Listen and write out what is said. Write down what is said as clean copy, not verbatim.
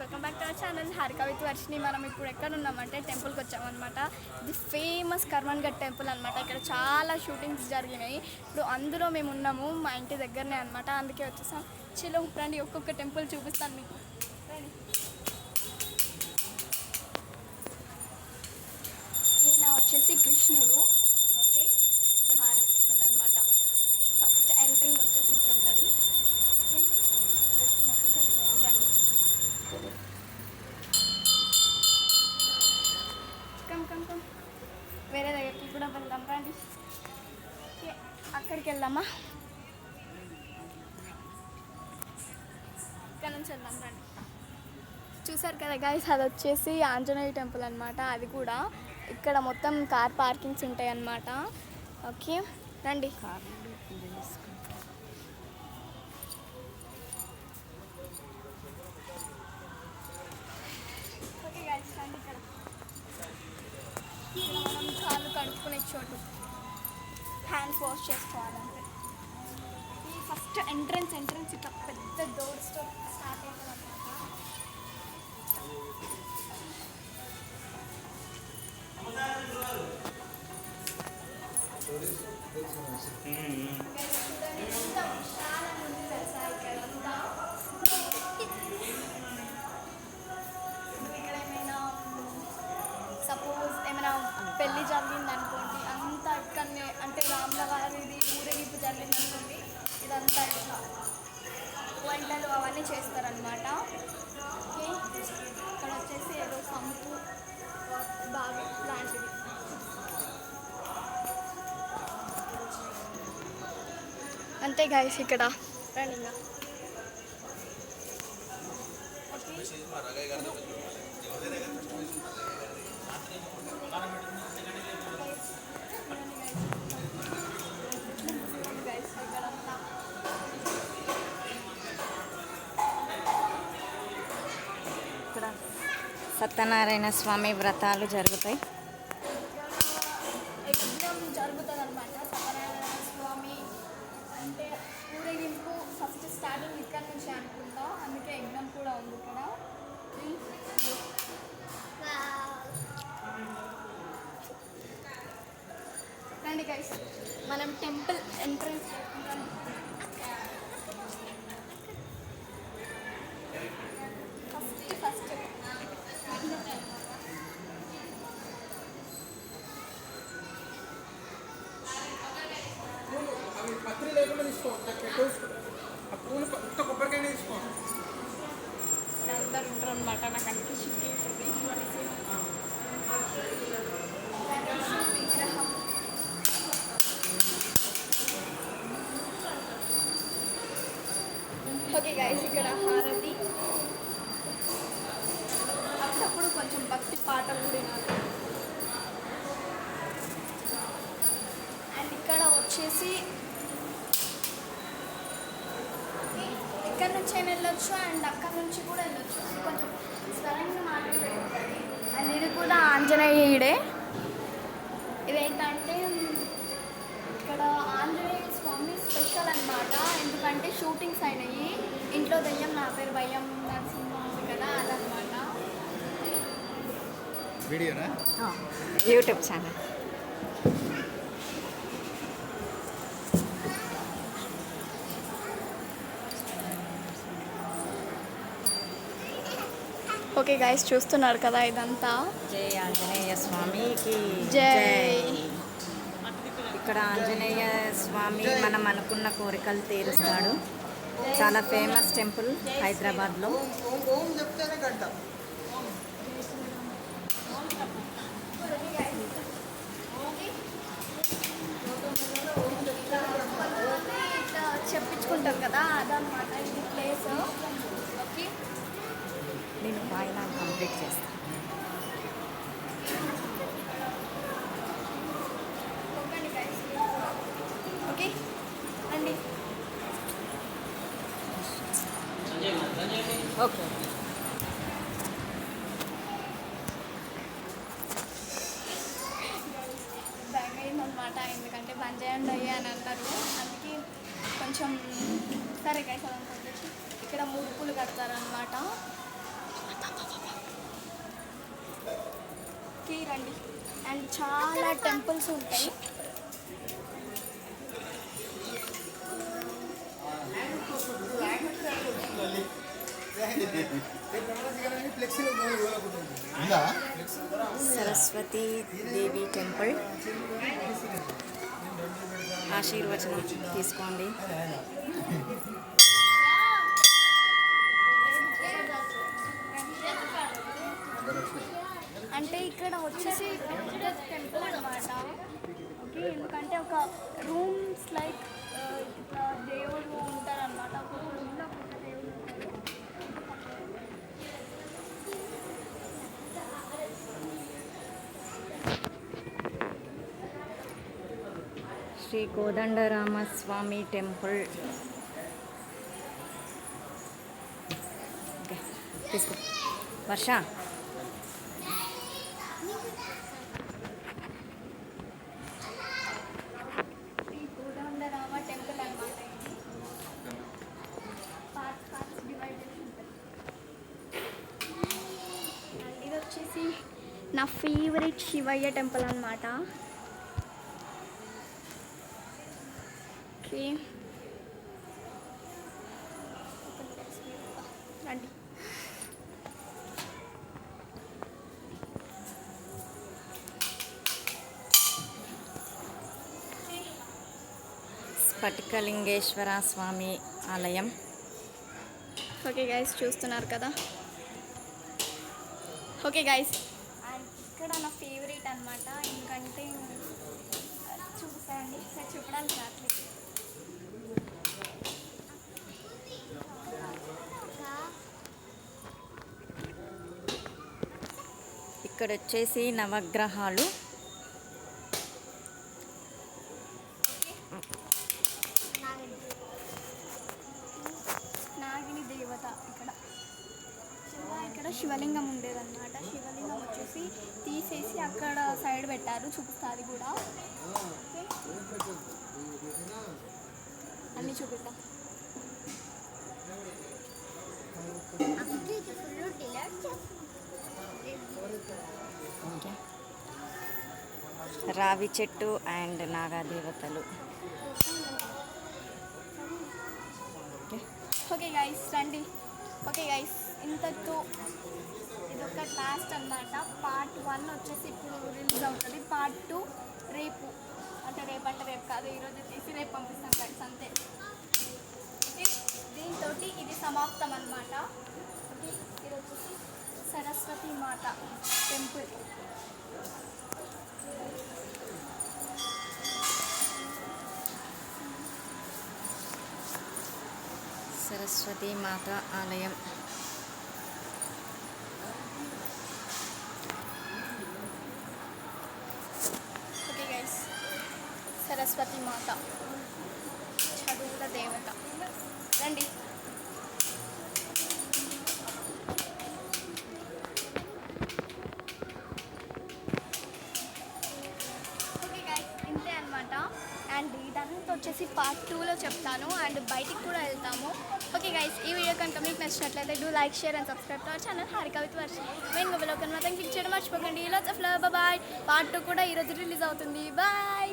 Welcome back to our channel Harika with Varshini. మనం ఇప్పుడు ఎక్కడ ఉన్నామంటే టెంపుల్కి వచ్చామన్నమాట. ఇది ఫేమస్ కర్మన్ఘట్ టెంపుల్ అనమాట. ఇక్కడ చాలా షూటింగ్స్ జరిగినాయి. ఇప్పుడు అందులో మేము ఉన్నాము, మా ఇంటి దగ్గరనే అనమాట. అందుకే వచ్చేసాం. చలో రండి, ఒక్కొక్క టెంపుల్ చూపిస్తాను మీకు. రండి. ఈయన వచ్చేసి కృష్ణుడు. ఓకే, హారతి ఇస్తుంది అనమాట. ఫస్ట్ ఎంట్రింగ్ వచ్చేసి ఉంటుంది. కమ్ వేరే దగ్గరికి కూడా వెళ్దాం రండి. అక్కడికి వెళ్దామా? ఇక్కడ నుంచి వెళ్దాం రండి. చూసారు కదా గైస్, అది వచ్చేసి ఆంజనేయ టెంపుల్ అనమాట. అది కూడా ఇక్కడ మొత్తం కార్ పార్కింగ్స్ ఉంటాయి అన్నమాట. ఓకే రండి. ఓకే గైస్ రండి. ఇక్కడ మనం కాళ్ళు కడుక్కునే చోటు, హ్యాండ్స్ వాష్ చేసుకోవాలంటే ఈ ఫస్ట్ ఎంట్రన్స్ ఇక్కడ పెద్ద డోర్స్తో స్టార్ట్ అవుతుంది అనమాట. ఇక్కడ ఏమైనా సపోజ్ ఏమైనా పెళ్ళి జరిగింది అనుకోండి, అంతా ఇక్కడనే, అంటే రాముల వారిది ఊరేగింపు జరిగింది అనుకోండి, ఇదంతా ఇట్లా వంటలు అవన్నీ చేస్తారనమాట. ఓకే, ఇక్కడ వచ్చేసి ఏదో సంపు బావి లాంటిది. అంతే గైస్, ఇక్కడ రన్నింగ్. ఇక్కడ సత్యనారాయణ స్వామి వ్రతాలు జరుగుతాయి. యజ్ఞం జరుగుతుంది అనమాట. సత్యనారాయణ స్వామి అంటే ఊరేగింపు ఫస్ట్ స్టార్టింగ్ ఇక్కడ నుంచి అనుకుంటా, అందుకే యజ్ఞం కూడా ఉంది ఇక్కడ. రండి గైస్, మనం టెంపుల్ ఎంట్రన్స్ ఫస్ట్ పత్రి లేకుండా తీసుకో, పూలు కొబ్బరికాయ తీసుకో. అందరు ఉంటారు అనమాట. నాకు అన్ని షిఫ్టింగ్ విగ్రహం. ఓకే గైస్, ఇక్కడ హారతి, అప్పుడప్పుడు కొంచెం భక్తి పాటలు కూడా వినాలి. అండ్ ఇక్కడ వచ్చేసి ఇక్కడ నుంచి అయినా వెళ్ళొచ్చు, అండ్ అక్కడ నుంచి కూడా వెళ్ళొచ్చు. కొంచెం స్వరంగా మాట్లాడుతుంది. అండ్ ఇది కూడా ఆంజనేయుడే. ఇదేంటంటే ఇక్కడ ఆంజనేయ స్వామి స్పెషల్ అనమాట. ఎందుకంటే షూటింగ్స్ అయినాయి. ఇంట్లో దెయ్యం నా పేరు భయం నరసింహ ఉంది కదా, అదనమాట. వీడియోనా? YouTube channel. ఓకే గైస్, చూస్తున్నారు కదా ఇదంతా. జై ఆంజనేయ స్వామికి జై. ఇక్కడ ఆంజనేయ స్వామి మనం అనుకున్న కోరికలు తీరుస్తాడు. చాలా ఫేమస్ టెంపుల్ హైదరాబాద్లో. ఓం చెప్తేనే గంట. ఇట్లా చెప్పించుకుంటారు కదా, అదనమాట ఇది ప్లేస్. ఓకే, నేను బాయిలా కంప్లీట్ చేస్తాను. ఓకే అండి. ఓకే, భయం అయిందనమాట. ఎందుకంటే బంద్ చేయండి అయ్యా అని అన్నారు. అందుకే కొంచెం సరే గైస్, అదంతా వచ్చేసి ఇక్కడ ముడుపులు కడతారనమాట. రండి. అండ్ చాలా టెంపుల్స్ ఉంటాయి. సరస్వతి దేవి టెంపుల్. ఆశీర్వచనం తీసుకోండి. అంటే ఇక్కడ వచ్చేసి పెద్ద టెంపుల్ అనమాట. ఓకే, ఎందుకంటే ఒక రూమ్స్ లైక్ ఇట్లా దేవుడు ఉంటారనమాట. ఒక రూమ్లో ఒక దేవుడు ఉంటారు. శ్రీ కోదండరామస్వామి టెంపుల్. ఓకే, తీసుకో వర్ష. శ్రీ కోదండరామ టెంపుల్ అనమాట. ఇది పార్ట్స్ డివైడ్ చేసి ఉంటుంది. అండ్ ఇది వచ్చేసి నా ఫేవరెట్ శివయ్య టెంపుల్ అనమాట. ఓకే, రండి. స్ఫటికలింగేశ్వర స్వామి ఆలయం. ఓకే గైస్, చూస్తున్నారు కదా. ఓకే గైస్, అండ్ ఇక్కడ నా ఫేవరెట్ అనమాట. ఎందుకంటే చూసాయండి, చూపడానికి రావట్లేదు. ఇక్కడ వచ్చేసి నవగ్రహాలు. నాగిని దేవత ఇక్కడ శివలింగం ఉండేదన్నమాట. శివలింగం వచ్చేసి తీసేసి అక్కడ సైడ్ పెట్టారు, చూపిస్తుంది కూడా. ఓకే, అన్నీ చూపిద్దాం. ఓకే, రావి చెట్టు అండ్ నాగాదేవతలు. ఓకే, ఓకే గైస్, రండి. ఓకే గైస్, ఇంతతో ఇదొక లాస్ట్ అన్నమాట. పార్ట్ 1 వచ్చేసి ఇప్పుడు రిలీజ్ అవుతుంది. పార్ట్ 2 రేపు, అంటే రేపు కాదు, ఈరోజు తీసి రేపు పంపిస్తాం గైస్, అంతే. ఓకే, దీంతో ఇది సమాప్తం అన్నమాట. ఓకే, ఇది వచ్చేసి సరస్వతి మాత టెంపుల్. సరస్వతి మాత ఆలయం. ఓకే గైస్, సరస్వతి మాత చదువుల దేవత. రండి. ఓకే గైస్, ఇంతే అనమాట. అండ్ ఇదంతా వచ్చేసి పార్ట్ 2లో చెప్తాను. అండ్ బయటికి కూడా వెళ్తాము. ఓకే గైస్, ఈ వీడియో కనుక మీకు నచ్చినట్లయితే do like, share and subscribe to our channel Harika with Varsha. మెయిన్ మొబైల్ ఒక మాత్రం క్లిక్ చేయడం మర్చిపోకండి. Lots of love, bye. Part 2 కూడా ఈరోజు రిలీజ్ అవుతుంది. బాయ్.